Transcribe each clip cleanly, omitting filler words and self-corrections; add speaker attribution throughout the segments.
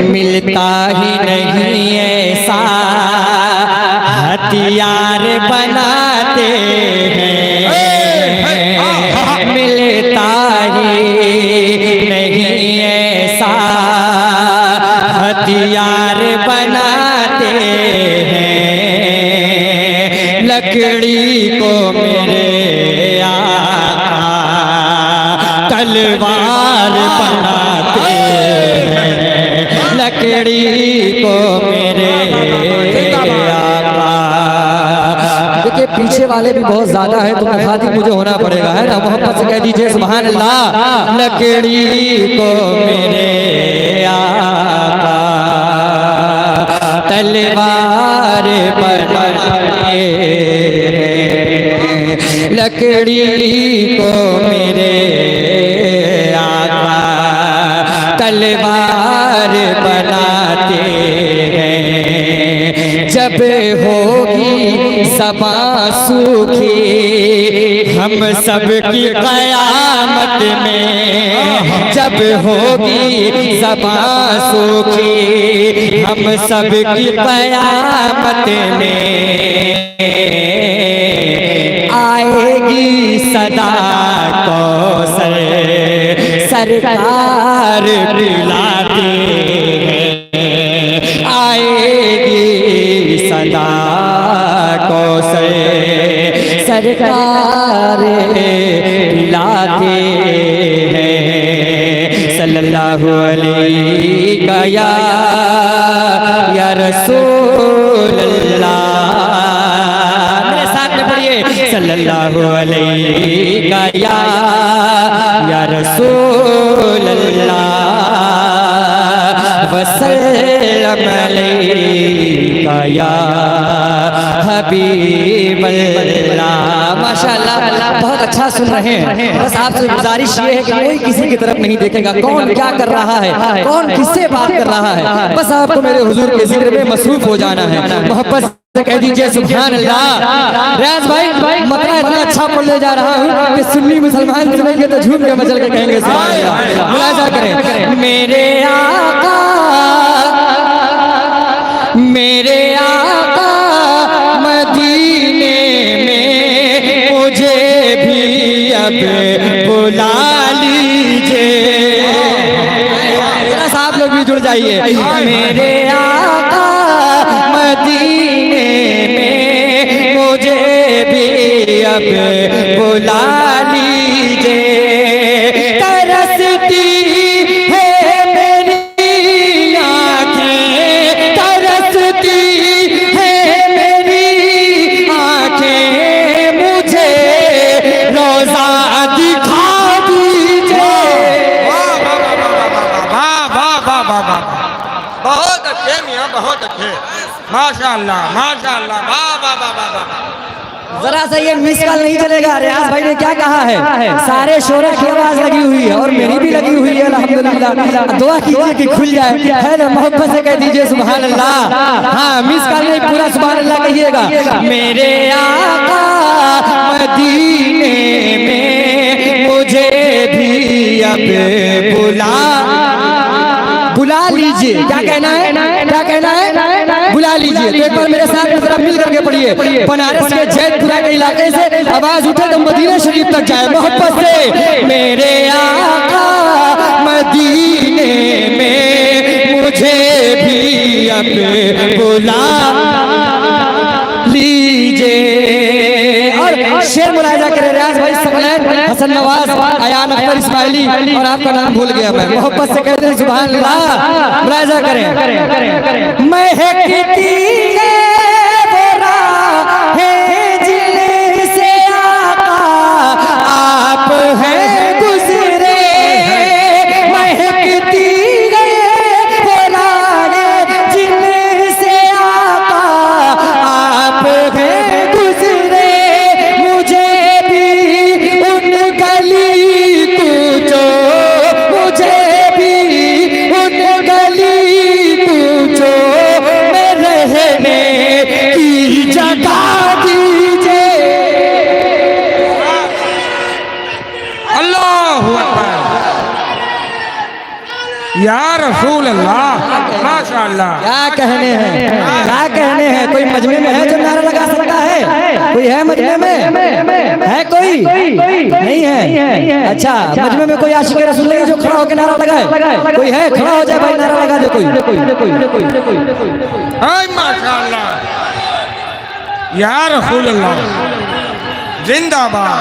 Speaker 1: मिलता ही नहीं ऐसा हथियार बनाते हैं, मिलता ही नहीं ऐसा हथियार बनाते हैं। लकड़ी को मेरे आका तलवार बनाते हैं, लकड़ी को मेरे आका। देखिए पीछे वाले भी बहुत ज्यादा है तो मुखातिब मुझे होना पड़ेगा, है ना। मोहब्बत से कह दीजिए सुभान अल्लाह। लकड़ी को मेरे आका तलवार बनाते हैं, लकड़ी को मेरे आका तलवार बनाते हैं। जब होगी ज़बां सूखी हम सब की क़यामत में, जब होगी ज़बां सूखी हम सब की क़यामत में, आएगी सदा कौसर सरकार पिलाते हैं, आएगी सदा कौसर सरकार पिलाते हैं। सल्लल्लाहु अलैहि या रसूल अल्लाह, मेरे साथ में पढ़िए सल्लल्लाहु अलैहि या रसूल अल्लाह वसल्लम अलैका या हबीब अल्लाह। माशाअल्लाह बहुत अच्छा सुन रहे हैं। बस आपसे गुजारिश ये है कि कोई किसी की तरफ नहीं देखेगा कौन क्या कर रहा है, कौन किससे बात कर रहा है। बस आपको मेरे हुजूर के जिक्र में मसरूफ हो जाना है। मोहब्बत से कह दीजिए सुभान अल्लाह। रियाज भाई मतलब इतना अच्छा पढ़ने जा रहा हूँ कि सुन्नी मुसलमान सुनेंगे तो झूम के मचल के कहेंगे सुभान अल्लाह। मुलाजा करें मेरे आका, मेरे आका मदीने में मुझे भी अब बुला लीजिए। आप लोग भी जुड़ जाइए। मेरे आका मदीने में मुझे भी अब बुला लीजिए। तरसती है मेरी आँखें, तरसती है मेरी आँखें, मुझे रोज़ा दिखा दीजिए।
Speaker 2: बहुत अच्छे मियाँ, बहुत अच्छे, माशाअल्लाह माशाअल्लाह, वाह वाह वाह वाह वाह।
Speaker 1: जरा सा ये मिस कॉल नहीं चलेगा। रियाज भाई ने क्या कहा है, सारे शोरे की आवाज लगी हुई है और मेरी भी लगी हुई है अल्हम्दुलिल्लाह। दुआ कीजिए कि खुल जाए, है ना। मोहब्बत से कह दीजिए सुभान अल्लाह। हाँ मिस कॉल नहीं, पूरा सुभान अल्लाह कहिएगा। मेरे आका मदीने में मुझे भी अब बुला लीजिए। क्या कहना है, क्या कहना है, बुला लीजिए। तो एक बार मेरे साथ जरा मिल करके पढ़िए। बनारस के जैतपुरा के इलाके से आवाज उठे तो मदीना शरीफ तक जाए। मोहब्बत से मेरे आका मदीने में मुझे भी अब बुला लीजिए। और शेर मुलाजा करें रियाज भाई, सकलैन, हसन नवाज, अयान अख्तर इस्माइली और आपका नाम भूल गया मैं। मोहब्बत से कहते हैं सुभान अल्लाह। मुलाजा करें। महकती है वो राहें जिनसे आका आप हैं गुजरे, महकती है वो राहें जिनसे आका आप हैं गुजरे। मुझे भी उन गली पूछो, मुझे भी उन गली पूछो में रहने की जगह दीजिए।
Speaker 2: अल्लाहु अकबर, या रसूल अल्लाह। माशाल्लाह।
Speaker 1: क्या कहने हैं, क्या कहने हैं। कोई मजमे में है जो नारा लगा सकता है? कोई है मजमे में? है कोई? नहीं है। अच्छा, मजमे में कोई आशिक रसूल नहीं जो खड़ा होकर नारा लगाए? कोई है? खड़ा हो जाए भाई, नारा लगा दे कोई।
Speaker 2: हाय माशाल्लाह, या रसूल अल्लाह, जिंदाबाद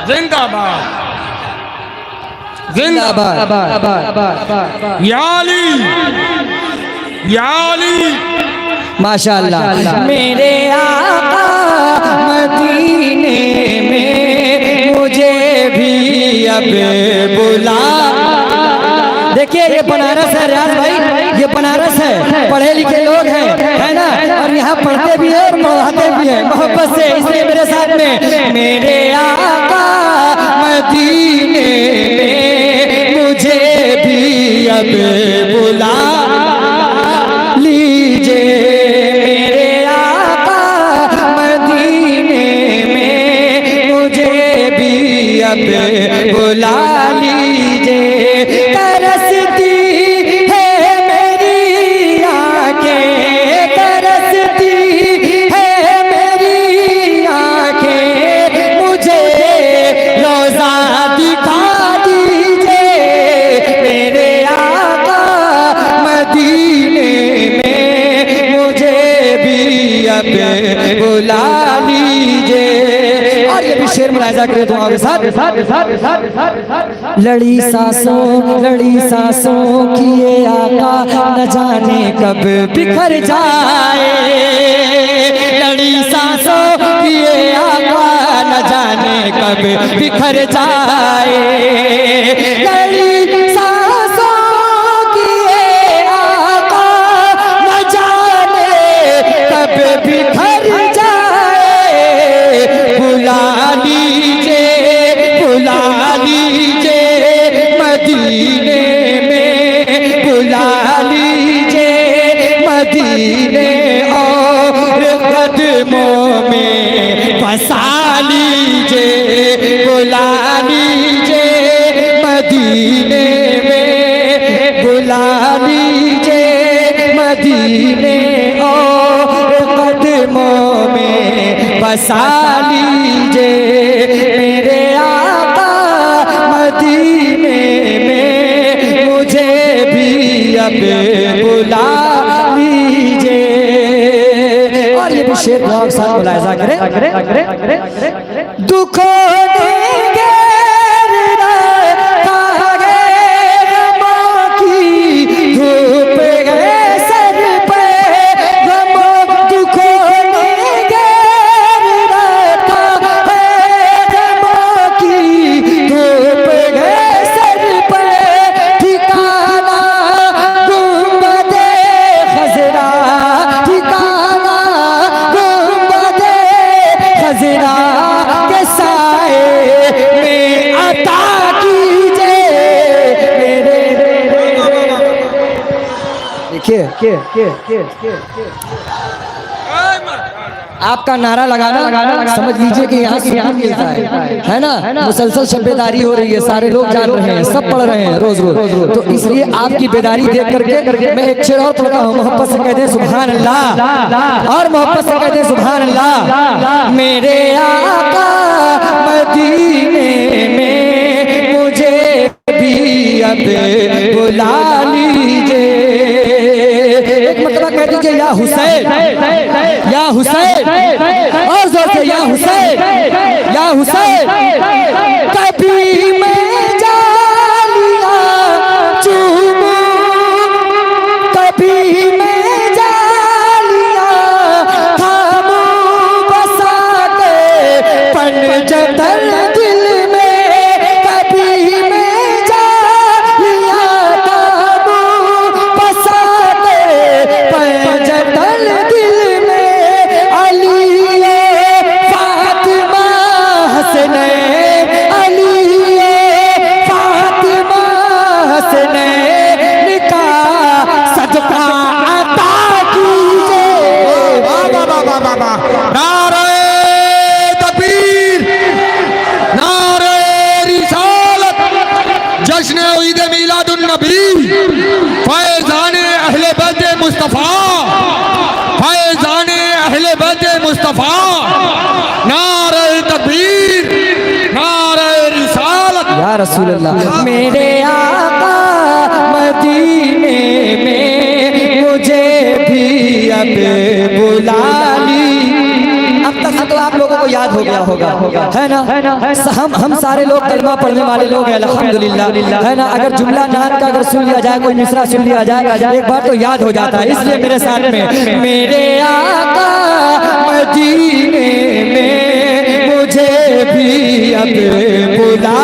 Speaker 2: जिंदाबाद जिंदाबाद, या अली
Speaker 1: माशाअल्लाह। मेरे आका मदीने में मुझे भी अब बुला। देखिए ये बनारस है रियाज भाई, ये बनारस है, पढ़े लिखे लोग हैं, है ना, और यहाँ पढ़ते भी हैं और पढ़ाते भी हैं मोहब्बत से। इसलिए मेरे साथ में मेरे आका मदीने में मुझे भी अब बुला लीजिए। मेरे आका मदीने में मुझे भी अब बुला लीजिए। तरसती है मेरी आंखें, तरसती है मेरी आंखें, मुझे रोज़ा दिखा दीजिए। मेरे आका मदीने में मुझे भी अब बुला लीजिए। और ये भी शेर मुलाहिजा करें दुआ के साथ। लड़ी सांसों की ये आका न जाने कब बिखर जाए। लड़ी सांसों की ये आका न जाने कब बिखर जाए। लड़ी सांसों की ये आका न जाने कब बिखर जाए। बुला लीजिए मदीने में, बुला लीजिए मदीने और कदमों में बसा लीजिए। बुला लीजिए मदीने में, बुला लीजिए मदीने और कदमों में बसा लीजिए। मेरे आका मदीने में मुझे भी अब बुला लीजिए। और ये भी शेर बहुत साथ मुलाहिजा करें। दुखों देंगे धूप गए सर पे, गमों दुखों देंगे गमों की धूप गए सर पे। ठिकाना गुंबदे खजरा, ठिकाना गुंबदे खजरा के साए में अता कीजिए। मेरे आपका नारा लगाना समझ लीजिए कि यहाँ सुकून मिलता है ना। मुसलसल शब बेदारी हो रही है, सारे लोग जान रहे हैं, सब पढ़ रहे हैं रोज रोज। तो इसलिए आपकी बेदारी देख करके मैं एक शेर और पढ़ता हूँ। मोहब्बत से कहते हैं सुभान अल्लाह, और मोहब्बत से कहते हैं सुभान अल्लाह। मेरे आका मदीने में मुझे भी अब बुला लीजिए। एक मतलब कह दीजिए या हुसैन, या हुसैन, और जोर से या हुसैन, या हुसैन। कभी मैं जालिया चूमूं, कभी मैं जालिया थामूं बसा के पंजतन दिल में। कभी मैं जालिया थामूं बसा के पंजतन दिल में। अली फातिमा हसनैन, अली फातिमा हसनैन का सदका रसूल अल्लाह। मेरे आका मदीने में मुझे भी अब बुला ली। अब तक तो आप लोगों को याद हो गया होगा, है ना? हम सारे लोग कलमा पढ़ने वाले लोग हैं अल्हम्दुलिल्लाह, है ना? अगर जुमला नात का अगर सुन लिया जाए, कोई मिसरा सुन लिया जाए, एक बार तो याद हो जाता है। इसलिए मेरे साथ में मेरे आका मदीने में मुझे भी अब बुला